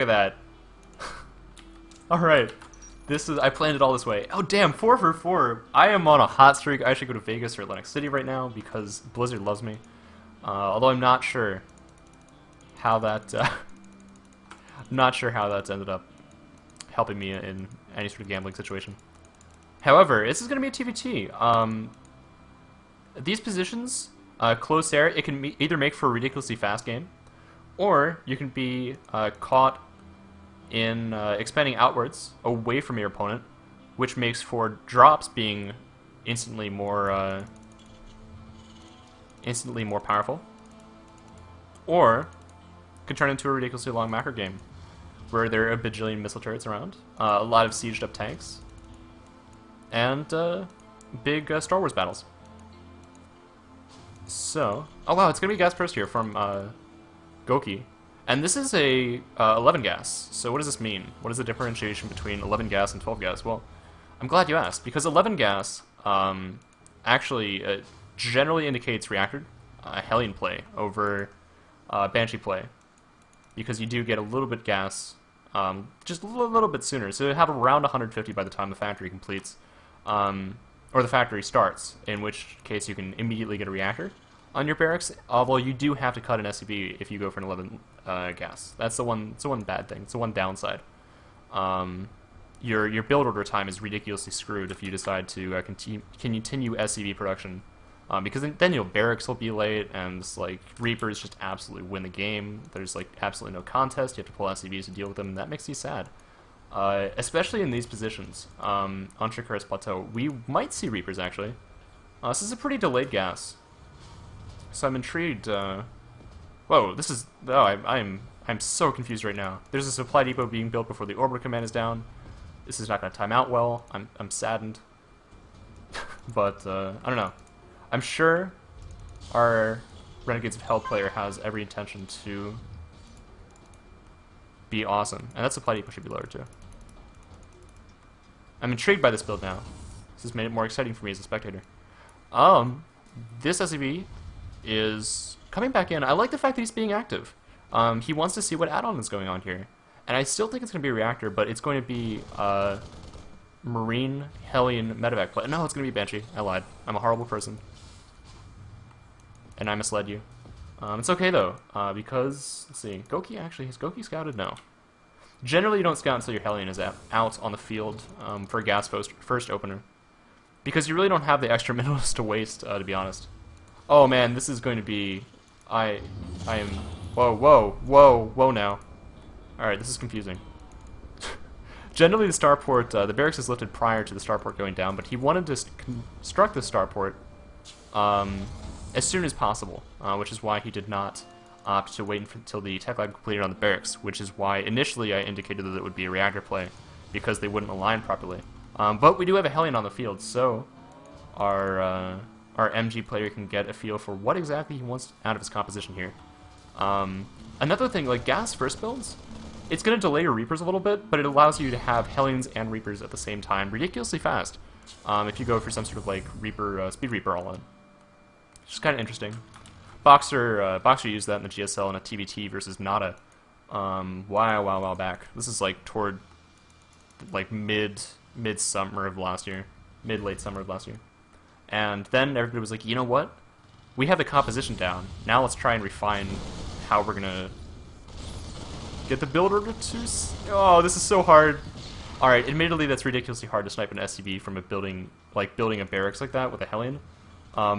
Look at that. Alright. I planned it all this way. Oh damn, 4 for 4. I am on a hot streak. I should go to Vegas or Atlantic City right now because Blizzard loves me. Although I'm not sure how that not sure how that's ended up helping me in any sort of gambling situation. However, this is going to be a TVT. These positions, close air, it can either make for a ridiculously fast game, or you can be caught in expanding outwards away from your opponent, which makes for drops being instantly more powerful, or can turn into a ridiculously long macro game where there are a bajillion missile turrets around, a lot of sieged up tanks, and big Star Wars battles. So, oh wow, it's gonna be gas burst here from Goki. And this is a 11 gas, so what does this mean? What is the differentiation between 11 gas and 12 gas? Well, I'm glad you asked, because 11 gas actually generally indicates reactor, Hellion play over Banshee play, because you do get a little bit gas, just a little bit sooner, so you have around 150 by the time the factory completes, or the factory starts, in which case you can immediately get a reactor on your barracks, although you do have to cut an SCB if you go for an 11 gas. That's the one bad thing. It's the one downside. Your build order time is ridiculously screwed if you decide to continue SCV production, because then your barracks will be late, and like Reapers just absolutely win the game. There's like absolutely no contest. You have to pull SCVs to deal with them, and that makes you sad. Especially in these positions on Shikaris Plateau, we might see Reapers actually. This is a pretty delayed gas. So I'm intrigued. Whoa, this is. Oh, I'm so confused right now. There's a supply depot being built before the orbital command is down. This is not going to time out well. I'm saddened. But I don't know. I'm sure our Renegades of Hell player has every intention to be awesome, and that supply depot should be lowered too. I'm intrigued by this build now. This has made it more exciting for me as a spectator. This SCV is coming back in. I like the fact that he's being active. He wants to see what add-on is going on here. And I still think it's going to be a reactor, but it's going to be Marine Hellion medevac play. No, it's going to be Banshee. I lied. I'm a horrible person. And I misled you. It's okay though, because, let's see, Goki actually, has Goki scouted? No. Generally you don't scout until your Hellion is out on the field for a gas first opener. Because you really don't have the extra minerals to waste, to be honest. Oh man, this is going to be... I am... Whoa now. Alright, this is confusing. Generally the starport, the barracks is lifted prior to the starport going down, but he wanted to construct the starport as soon as possible, which is why he did not opt to wait until the tech lab completed on the barracks, which is why initially I indicated that it would be a reactor play, because they wouldn't align properly. But we do have a Hellion on the field, so our MG player can get a feel for what exactly he wants out of his composition here. Another thing, like gas first builds, it's going to delay your Reapers a little bit, but it allows you to have Hellions and Reapers at the same time ridiculously fast, if you go for some sort of like Reaper, Speed Reaper all-in. Which is kind of interesting. Boxer used that in the GSL in a TVT versus Nada while back. This is like toward like mid-summer of last year, mid-late summer of last year. And then everybody was like, you know what? We have the composition down. Now let's try and refine how we're gonna get the build order to... Oh, this is so hard. Alright, admittedly that's ridiculously hard to snipe an SCV from a building, like building a barracks like that with a Hellion,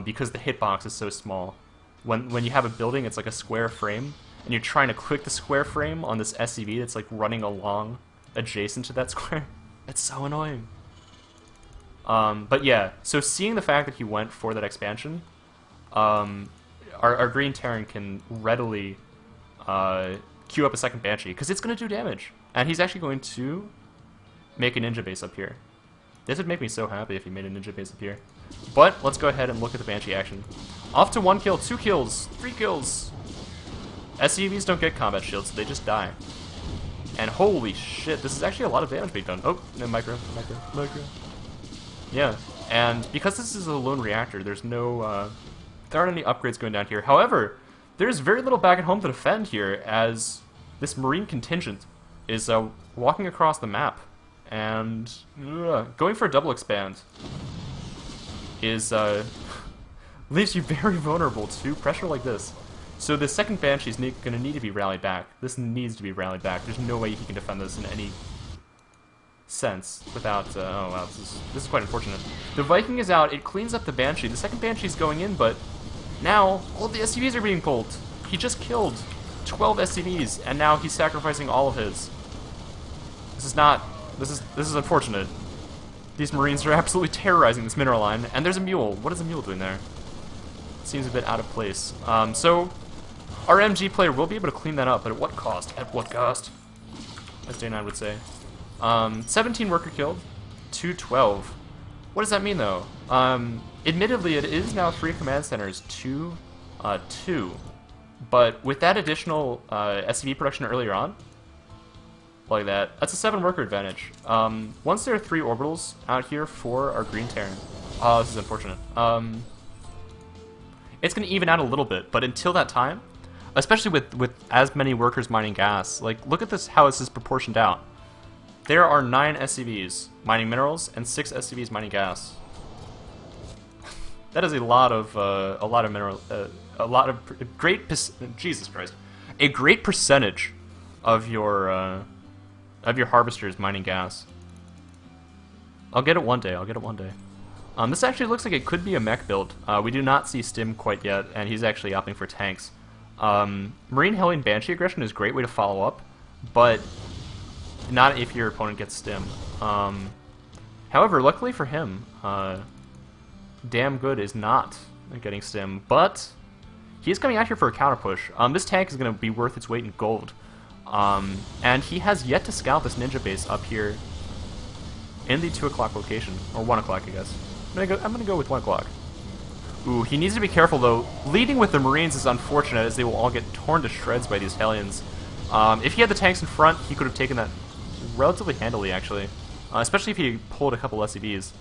because the hitbox is so small. When you have a building, it's like a square frame, and you're trying to click the square frame on this SCV that's like running along adjacent to that square. It's so annoying. But yeah, so seeing the fact that he went for that expansion, our Green Terran can readily queue up a second Banshee, because it's going to do damage. And he's actually going to make a ninja base up here. This would make me so happy if he made a ninja base up here. But let's go ahead and look at the Banshee action. Off to 1 kill, 2 kills, 3 kills. SCVs don't get combat shields, so they just die. And holy shit, this is actually a lot of damage being done. Oh, no, micro. Yeah, and because this is a lone reactor, there's no, there aren't any upgrades going down here. However, there's very little back at home to defend here, as this Marine contingent is walking across the map, and going for a double expand is leaves you very vulnerable to pressure like this. So the second Banshee's going to need to be rallied back. This needs to be rallied back. There's no way he can defend this in any sense without... oh wow, this is quite unfortunate. The Viking is out. It cleans up the Banshee. The second Banshee's going in, but now all the SCVs are being pulled. He just killed 12 SCVs, and now he's sacrificing all of his. This is not... This is unfortunate. These Marines are absolutely terrorizing this mineral line, and there's a mule. What is a mule doing there? Seems a bit out of place. So our MG player will be able to clean that up, but at what cost? At what cost? As Day9 would say. 17 worker killed, 212. What does that mean, though? Admittedly, it is now 3 command centers to 2. But with that additional SCV production earlier on, like that's a 7 worker advantage. Once there are 3 orbitals out here for our Green Terran, oh, this is unfortunate. It's going to even out a little bit, but until that time, especially with as many workers mining gas, like look at this, how this is proportioned out. There are 9 SCVs mining minerals and 6 SCVs mining gas. That is a lot of mineral, a lot of great. Jesus Christ, a great percentage of your harvesters mining gas. I'll get it one day. I'll get it one day. This actually looks like it could be a mech build. We do not see Stim quite yet, and he's actually opting for tanks. Marine Hellion Banshee aggression is a great way to follow up, but not if your opponent gets Stim. However, luckily for him, Damn Good is not getting Stim, but he's coming out here for a counter push. This tank is going to be worth its weight in gold, and he has yet to scout this ninja base up here in the 2 o'clock location, or 1 o'clock, I guess. I'm gonna go with 1 o'clock. Ooh, he needs to be careful though. Leading with the Marines is unfortunate, as they will all get torn to shreds by these Hellions. If he had the tanks in front, he could have taken that relatively handily, actually. Especially if he pulled a couple SCVs.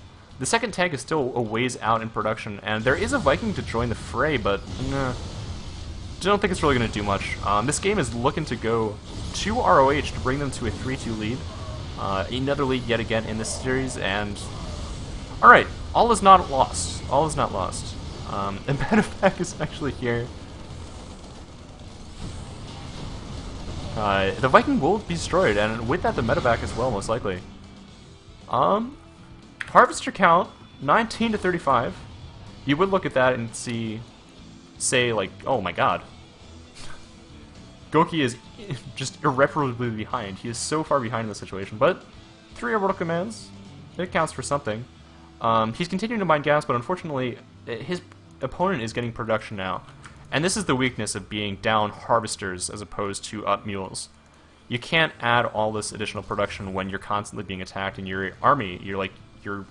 The second tank is still a ways out in production, and there is a Viking to join the fray, but don't think it's really going to do much. This game is looking to go to ROH to bring them to a 3-2 lead. Another lead yet again in this series, and... Alright, all is not lost. All is not lost. And medevac is actually here. The Viking will be destroyed, and with that the medevac as well, most likely. Harvester count, 19 to 35. You would look at that and say like, oh my god. Goki is just irreparably behind. He is so far behind in this situation, but 3 orbital commands, it counts for something. He's continuing to mine gas, but unfortunately, his opponent is getting production now. And this is the weakness of being down harvesters as opposed to up mules. You can't add all this additional production when you're constantly being attacked, and your army, your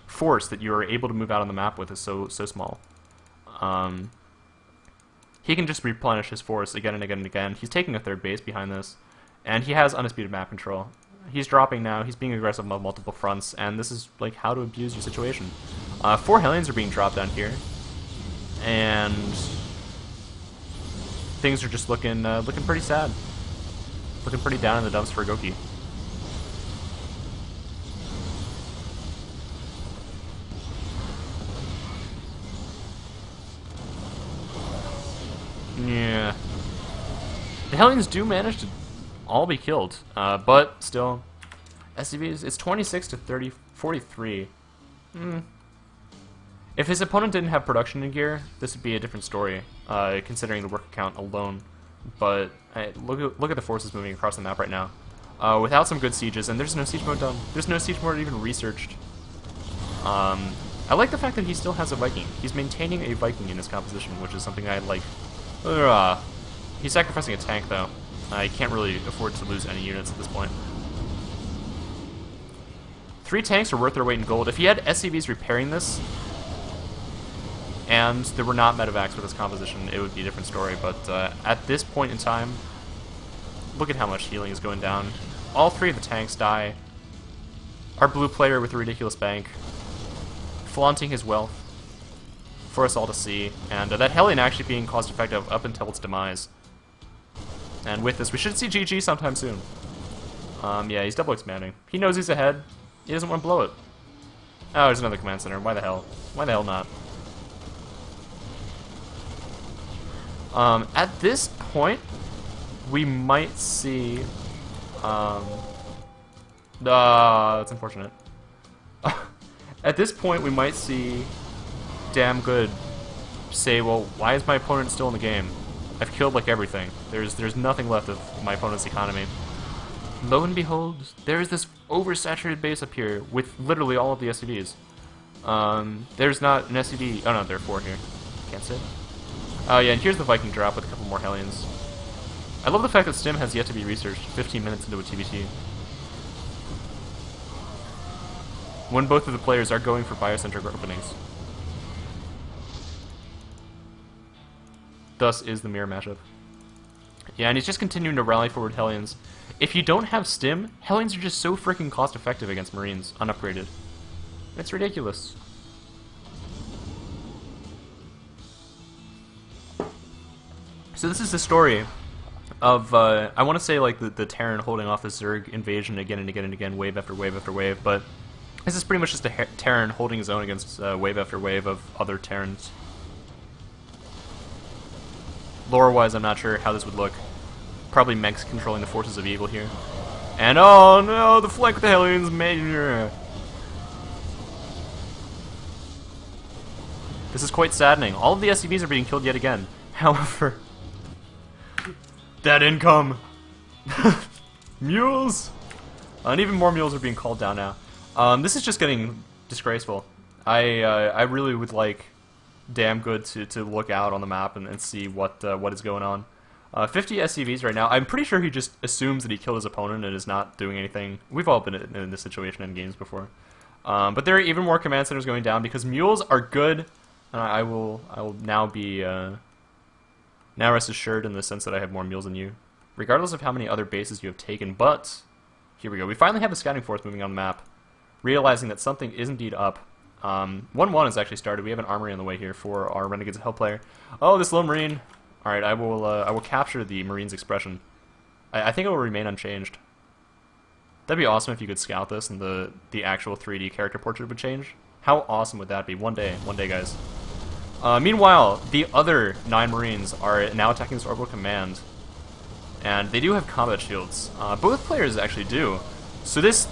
force that you're able to move out on the map with is so small. He can just replenish his force again and again and again. He's taking a 3rd base behind this, and he has undisputed map control. He's dropping now, he's being aggressive on multiple fronts, and this is like how to abuse your situation. 4 Hellions are being dropped down here, and things are just looking pretty sad. Looking pretty down in the dumps for Goki. Yeah. The Hellions do manage to all be killed, but still, SCVs, it's 26 to 43. If his opponent didn't have production in gear, this would be a different story, considering the work count alone. But look at the forces moving across the map right now. Without some good sieges, and there's no siege mode done. There's no siege mode even researched. I like the fact that he still has a Viking. He's maintaining a Viking in his composition, which is something I like. He's sacrificing a tank, though. I can't really afford to lose any units at this point. 3 tanks are worth their weight in gold. If he had SCVs repairing this, and there were not medevacs with this composition, it would be a different story. But at this point in time, look at how much healing is going down. All 3 of the tanks die. Our blue player with a ridiculous bank, flaunting his wealth for us all to see, and that Hellion actually being cost-effective up until its demise. And with this, we should see GG sometime soon. Yeah, he's double expanding. He knows he's ahead. He doesn't want to blow it. Oh, there's another command center. Why the hell? Why the hell not? At this point, we might see... that's unfortunate. At this point, we might see Damn Good say, well, why is my opponent still in the game? I've killed, like, everything. There's nothing left of my opponent's economy. Lo and behold, there's this oversaturated base up here with literally all of the SCVs. There's not an SCV... Oh, no, there are 4 here. Can't say. Oh, yeah, and here's the Viking drop with a couple more Hellions. I love the fact that Stim has yet to be researched 15 minutes into a TBT. When both of the players are going for biocentric openings. Thus is the mirror matchup. Yeah, and he's just continuing to rally forward Hellions. If you don't have Stim, Hellions are just so freaking cost-effective against Marines, unupgraded. It's ridiculous. So this is the story of, I want to say like the Terran holding off the Zerg invasion again and again and again, wave after wave after wave, but this is pretty much just a Terran holding his own against wave after wave of other Terrans. Lore-wise, I'm not sure how this would look. Probably mechs controlling the forces of evil here. And oh no, the flank with the Hellions, major. This is quite saddening. All of the SCVs are being killed yet again. However, that income! Mules! And even more mules are being called down now. This is just getting disgraceful. I really would like Damn Good to look out on the map and see what is going on. 50 SCVs right now. I'm pretty sure he just assumes that he killed his opponent and is not doing anything. We've all been in this situation in games before. But there are even more command centers going down because mules are good. I will now be now rest assured in the sense that I have more mules than you, regardless of how many other bases you have taken. But here we go. We finally have the scouting force moving on the map, realizing that something is indeed up. 1-1 has actually started. We have an armory on the way here for our Renegades of Hell player. Oh, this lone Marine. All right, I will capture the Marine's expression. I think it will remain unchanged. That'd be awesome if you could scout this and the actual 3D character portrait would change. How awesome would that be? One day, guys. Meanwhile, the other 9 Marines are now attacking this orbital command, and they do have combat shields. Both players actually do. So this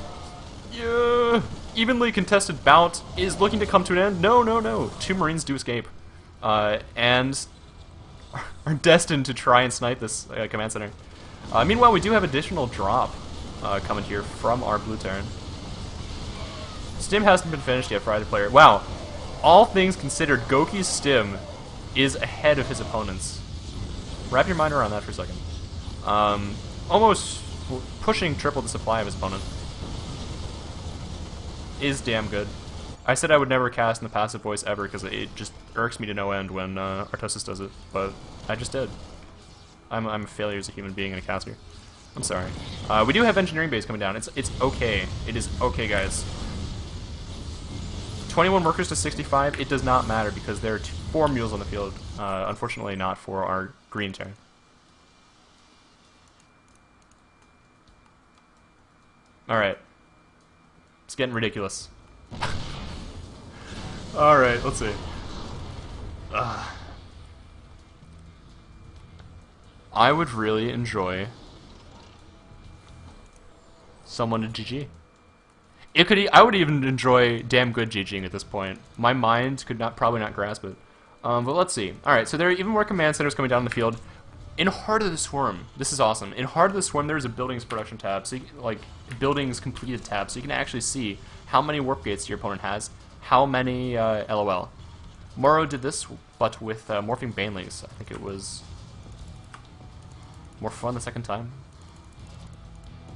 evenly contested bout is looking to come to an end. No. 2 Marines do escape, and are destined to try and snipe this command center. Meanwhile, we do have additional drop coming here from our blue Terran. Stim hasn't been finished yet for either player. Wow. All things considered, Goki's Stim is ahead of his opponents. Wrap your mind around that for a second. Almost pushing triple the supply of his opponent. Is Damn Good. I said I would never cast in the passive voice ever because it just irks me to no end when Artosis does it, but I just did. I'm a failure as a human being and a caster. I'm sorry. We do have engineering base coming down. It's okay. It is okay, guys. 21 workers to 65, it does not matter because there are 4 mules on the field. Unfortunately not for our green Terran. Alright. It's getting ridiculous. Alright, let's see. I would really enjoy someone to GG. I would even enjoy Damn Good GGing at this point. My mind could probably not grasp it. But let's see. Alright, so there are even more command centers coming down the field. In Heart of the Swarm, this is awesome. In Heart of the Swarm, there's a buildings production tab, so you can, like, buildings completed tab, so you can actually see how many warp gates your opponent has, how many LOL. Moro did this, but with morphing Baneleys. I think it was more fun the second time.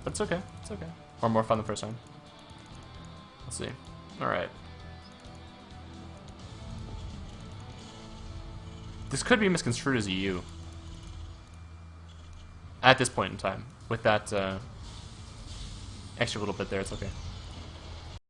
But it's okay. It's okay. Or more fun the first time. Let's see. Alright. This could be misconstrued as a U. At this point in time. With that extra little bit there, it's okay.